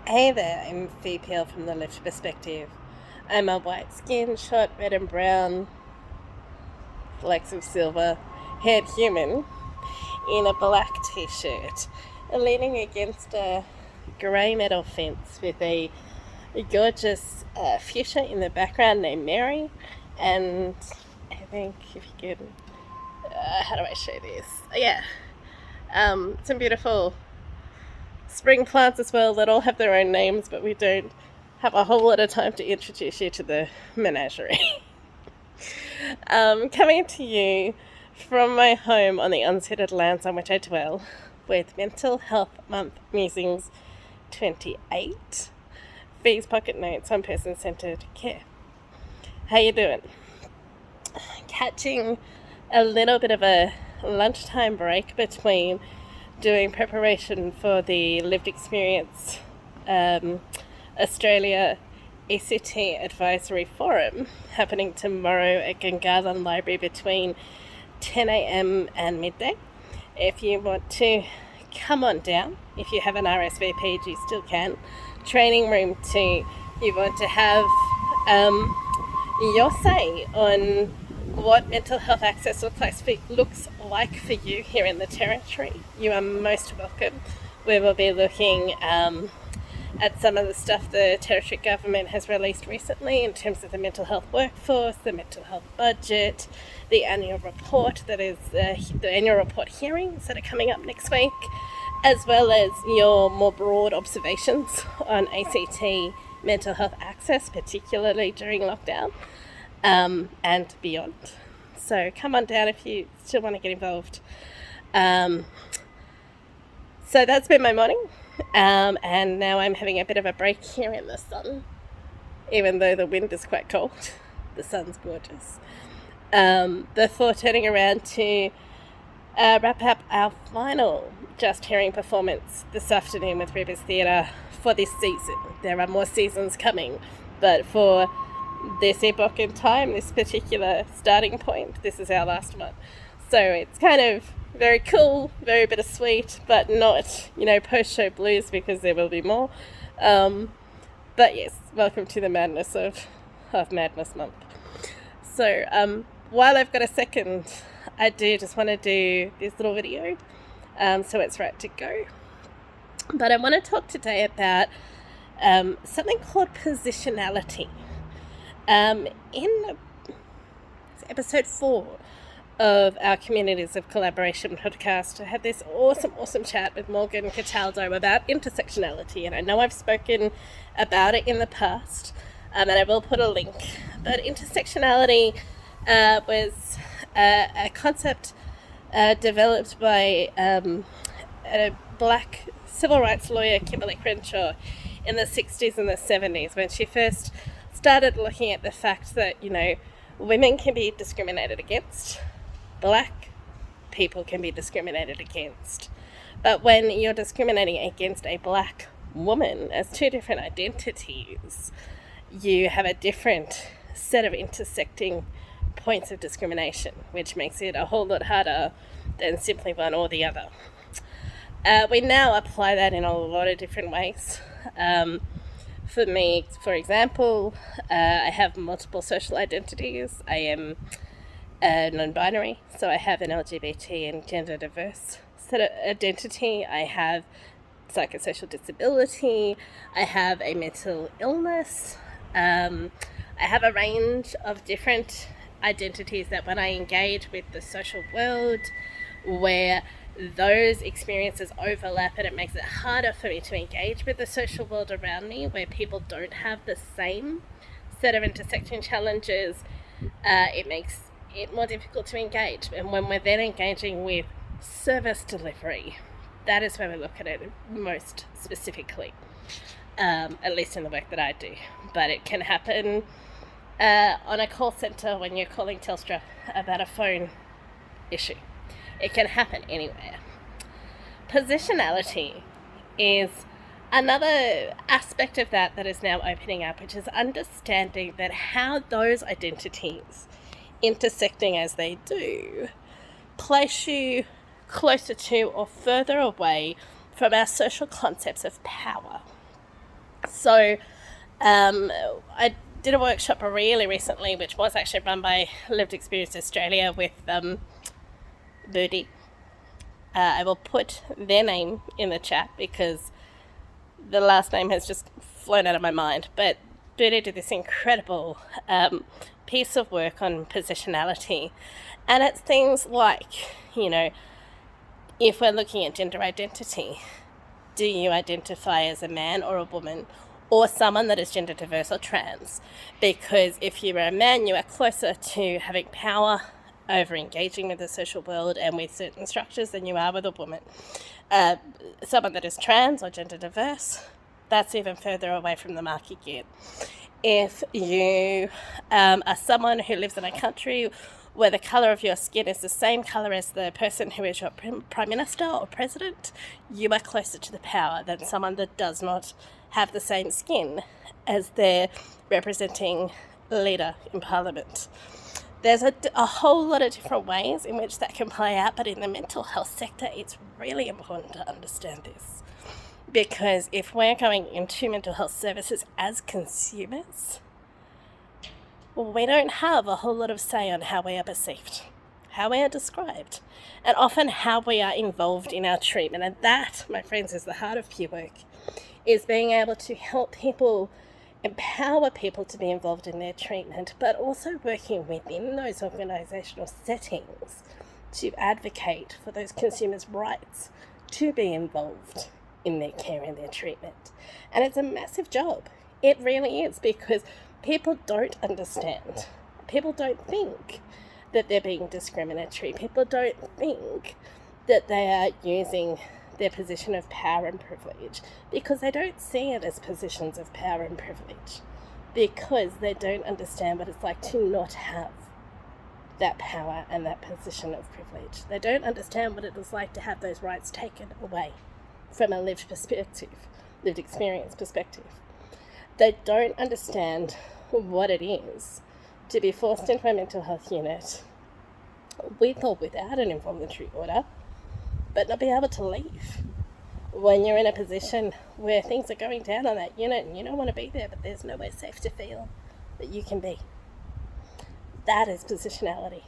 Hey there, I'm VPL from the Left Perspective. I'm a white skinned, short, red and brown, flecks of silver haired human in a black t shirt, leaning against a grey metal fence with a gorgeous fuchsia in the background named Mary. And I think if you could, how do I show this? Yeah, some beautiful spring plants as well that all have their own names, but we don't have a whole lot of time to introduce you to the menagerie. Coming to you from my home on the unceded lands on which I dwell with Mental Health Month Musings 28. These pocket notes on person-centered care. How you doing? Catching a little bit of a lunchtime break between doing preparation for the Lived Experience Australia ACT Advisory Forum happening tomorrow at Gungahlin Library between 10 a.m. and midday. If you want to come on down, if you have an RSVP, you still can. Training room 2, you want to have your say on what mental health access looks like for you here in the Territory. You are most welcome. We will be looking at some of the stuff the Territory Government has released recently in terms of the mental health workforce, the mental health budget, the annual report, that is the annual report hearings that are coming up next week, as well as your more broad observations on ACT mental health access, particularly during lockdown and beyond. So come on down if you still want to get involved. So that's been my morning. And now I'm having a bit of a break here in the sun, even though the wind is quite cold. The sun's gorgeous. Before turning around to wrap up our final Just Hearing performance this afternoon with Rivers Theatre for this season. There are more seasons coming, but for this epoch in time, this particular starting point, this is our last one. So it's kind of very cool, very bittersweet, but not, post-show blues, because there will be more. But yes, welcome to the madness of Madness Month. So while I've got a second, I do just want to do this little video, so it's right to go. But I want to talk today about something called positionality. In episode 4 of our Communities of Collaboration podcast, I had this awesome chat with Morgan Cataldo about intersectionality, and I know I've spoken about it in the past, and I will put a link. But intersectionality was a concept developed by a black civil rights lawyer, Kimberly Crenshaw, in the 60s and the 70s, when she first started looking at the fact that, women can be discriminated against, black people can be discriminated against. But when you're discriminating against a black woman as two different identities, you have a different set of intersecting points of discrimination, which makes it a whole lot harder than simply one or the other. We now apply that in a lot of different ways. For me, for example, I have multiple social identities. I am non-binary, so I have an LGBT and gender diverse set of identity. I have psychosocial disability. I have a mental illness. I have a range of different identities that when I engage with the social world, where those experiences overlap, and it makes it harder for me to engage with the social world around me, where people don't have the same set of intersecting challenges, it makes it more difficult to engage. And when we're then engaging with service delivery, that is where we look at it most specifically, at least in the work that I do. But it can happen on a call centre when you're calling Telstra about a phone issue. It can happen anywhere. Positionality is another aspect of that is now opening up, which is understanding that how those identities, intersecting as they do, place you closer to or further away from our social concepts of power. So I did a workshop really recently, which was actually run by Lived Experience Australia with Birdie. I will put their name in the chat because the last name has just flown out of my mind. But Birdie did this incredible piece of work on positionality. And it's things like, if we're looking at gender identity, do you identify as a man or a woman or someone that is gender diverse or trans? Because if you're a man, you are closer to having power over engaging with the social world and with certain structures than you are with a woman. Someone that is trans or gender diverse, that's even further away from the mark you get. If you are someone who lives in a country where the colour of your skin is the same colour as the person who is your prime minister or president, you are closer to the power than someone that does not have the same skin as their representing leader in parliament. There's a whole lot of different ways in which that can play out, but in the mental health sector, it's really important to understand this. Because if we're going into mental health services as consumers, we don't have a whole lot of say on how we are perceived, how we are described, and often how we are involved in our treatment. And that, my friends, is the heart of peer work, is being able to help people, empower people to be involved in their treatment, but also working within those organisational settings to advocate for those consumers' rights to be involved in their care and their treatment. And it's a massive job. It really is, because people don't understand. People don't think that they're being discriminatory. People don't think that they are using their position of power and privilege because they don't see it as positions of power and privilege, because they don't understand what it's like to not have that power and that position of privilege. They don't understand what it is like to have those rights taken away from a lived perspective, lived experience perspective. They don't understand what it is to be forced into a mental health unit with or without an involuntary order, but not be able to leave when you're in a position where things are going down on that unit and you don't want to be there, but there's nowhere safe to feel that you can be. That is positionality.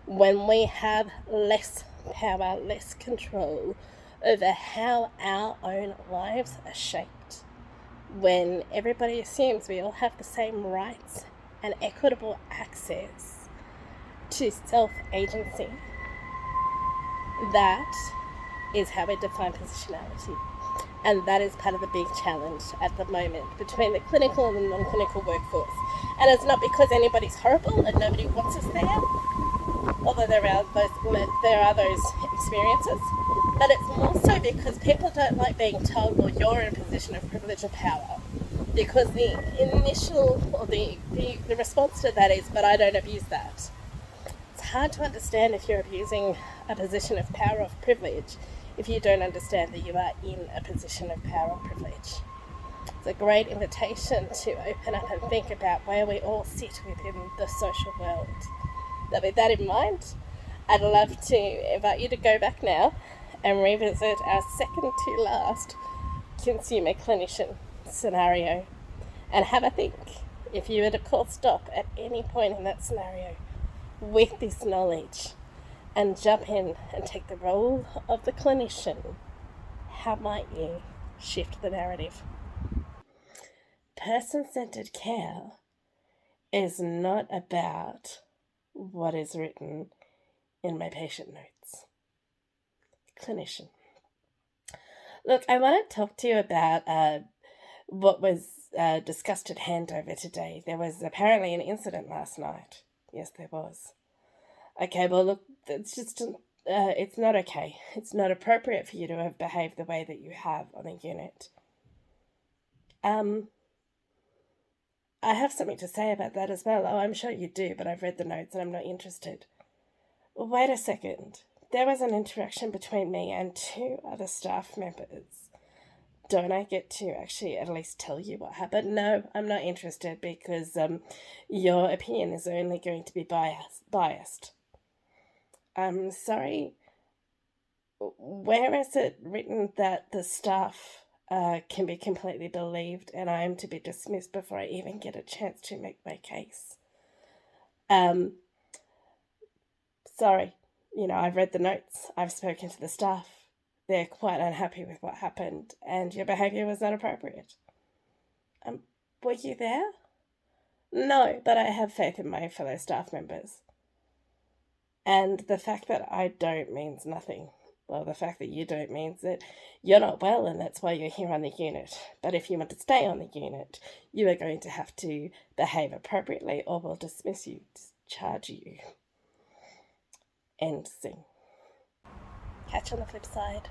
When we have less power, less control over how our own lives are shaped, when everybody assumes we all have the same rights and equitable access to self-agency, that is how we define positionality. And that is part of the big challenge at the moment between the clinical and the non-clinical workforce. And it's not because anybody's horrible and nobody wants us there, although there are those experiences, but it's more so because people don't like being told, well, you're in a position of privilege or power, because the initial or the response to that is, but I don't abuse that. It's hard to understand if you're abusing a position of power or privilege if you don't understand that you are in a position of power or privilege. It's a great invitation to open up and think about where we all sit within the social world. Now, with that in mind, I'd love to invite you to go back now and revisit our second to last consumer clinician scenario and have a think. If you were to call stop at any point in that scenario with this knowledge and jump in and take the role of the clinician, how might you shift the narrative? Person-centered care is not about what is written in my patient notes. Clinician. Look, I want to talk to you about what was discussed at handover today. There was apparently an incident last night. Yes, there was. Okay, well, look, it's just, it's not okay. It's not appropriate for you to have behaved the way that you have on a unit. I have something to say about that as well. Oh, I'm sure you do, but I've read the notes and I'm not interested. Well, wait a second. There was an interaction between me and two other staff members. Don't I get to actually at least tell you what happened? No, I'm not interested because your opinion is only going to be biased. I'm sorry. Where is it written that the staff can be completely believed, and I am to be dismissed before I even get a chance to make my case. Sorry, I've read the notes, I've spoken to the staff. They're quite unhappy with what happened, and your behaviour was not appropriate. Were you there? No, but I have faith in my fellow staff members. And the fact that I don't means nothing. Well, the fact that you don't means that you're not well, and that's why you're here on the unit. But if you want to stay on the unit, you are going to have to behave appropriately, or we'll dismiss you, discharge you. End scene. Catch you on the flip side.